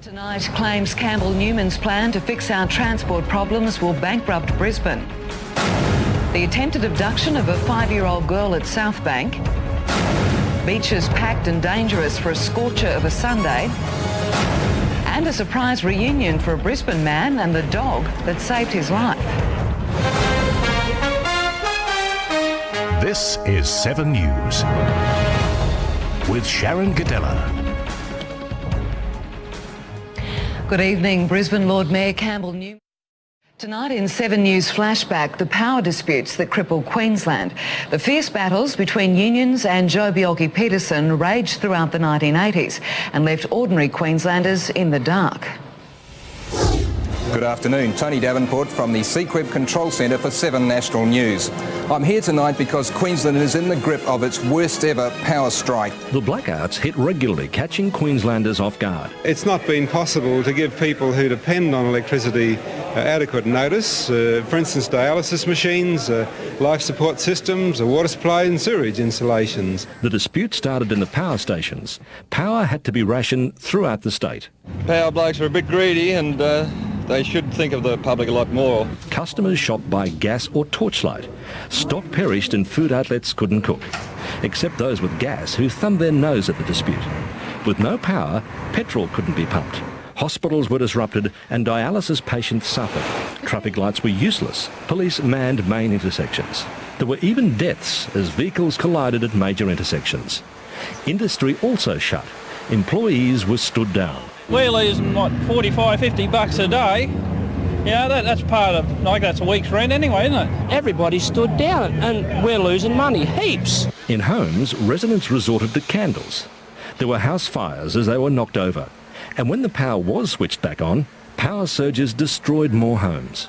Tonight claims Campbell Newman's plan to fix our transport problems will bankrupt Brisbane. The attempted abduction of a 5-year-old girl at Southbank. Beaches packed and dangerous for a scorcher of a Sunday. And a surprise reunion for a Brisbane man and the dog that saved his life. This is 7 News with Sharon Gadella. Good evening, Brisbane Lord Mayor Campbell Newman. Tonight in 7 News Flashback, the power disputes that crippled Queensland. The fierce battles between unions and Joh Bjelke-Petersen raged throughout the 1980s and left ordinary Queenslanders in the dark. Good afternoon, Tony Davenport from the CQEB Control Centre for 7 National News. I'm here tonight because Queensland is in the grip of its worst ever power strike. The blackouts hit regularly, catching Queenslanders off guard. It's not been possible to give people who depend on electricity adequate notice, for instance dialysis machines, life support systems, a water supply and sewerage installations. The dispute started in the power stations. Power had to be rationed throughout the state. Power blokes are a bit greedy and they should think of the public a lot more. Customers shopped by gas or torchlight. Stock perished and food outlets couldn't cook, except those with gas who thumbed their nose at the dispute. With no power, petrol couldn't be pumped. Hospitals were disrupted and dialysis patients suffered. Traffic lights were useless. Police manned main intersections. There were even deaths as vehicles collided at major intersections. Industry also shut. Employees were stood down. We're losing, what, 45, 50 bucks a day. Yeah, that's part of, like that's a week's rent anyway, isn't it? Everybody stood down and we're losing money, heaps. In homes, residents resorted to candles. There were house fires as they were knocked over. And when the power was switched back on, power surges destroyed more homes.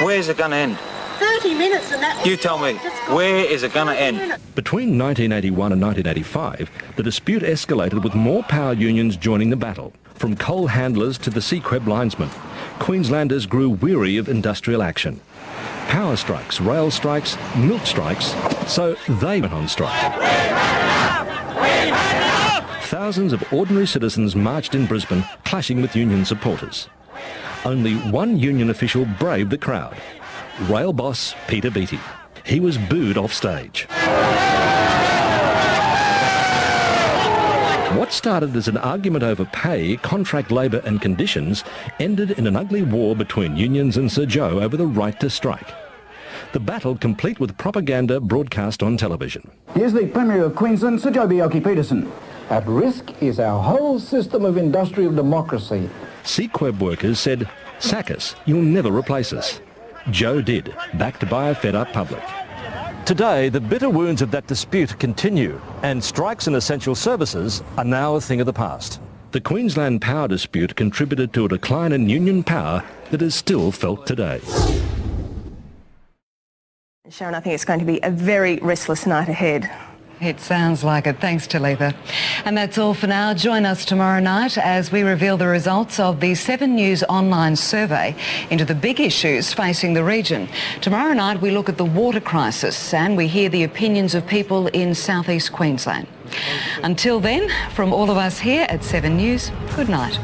Where's it going to end? 30 minutes and that... You tell me, where is it going to end? Between 1981 and 1985, the dispute escalated with more power unions joining the battle. From coal handlers to the CQEB linesmen, Queenslanders grew weary of industrial action. Power strikes, rail strikes, milk strikes, so they went on strike. Thousands of ordinary citizens marched in Brisbane, clashing with union supporters. Only one union official braved the crowd. Rail boss Peter Beattie. He was booed off stage. What started as an argument over pay, contract labour and conditions ended in an ugly war between unions and Sir Joh over the right to strike. The battle complete with propaganda broadcast on television. Here's the Premier of Queensland, Sir Joh Bjelke-Petersen. At risk is our whole system of industrial democracy. CQEB workers said, "Sack us, you'll never replace us." Joh did, backed by a fed-up public. Today, the bitter wounds of that dispute continue, and strikes in essential services are now a thing of the past. The Queensland power dispute contributed to a decline in union power that is still felt today. Sharon, I think it's going to be a very restless night ahead. It sounds like it. Thanks, Talitha. And that's all for now. Join us tomorrow night as we reveal the results of the 7 News online survey into the big issues facing the region. Tomorrow night we look at the water crisis and we hear the opinions of people in southeast Queensland. Until then, from all of us here at 7 News, good night.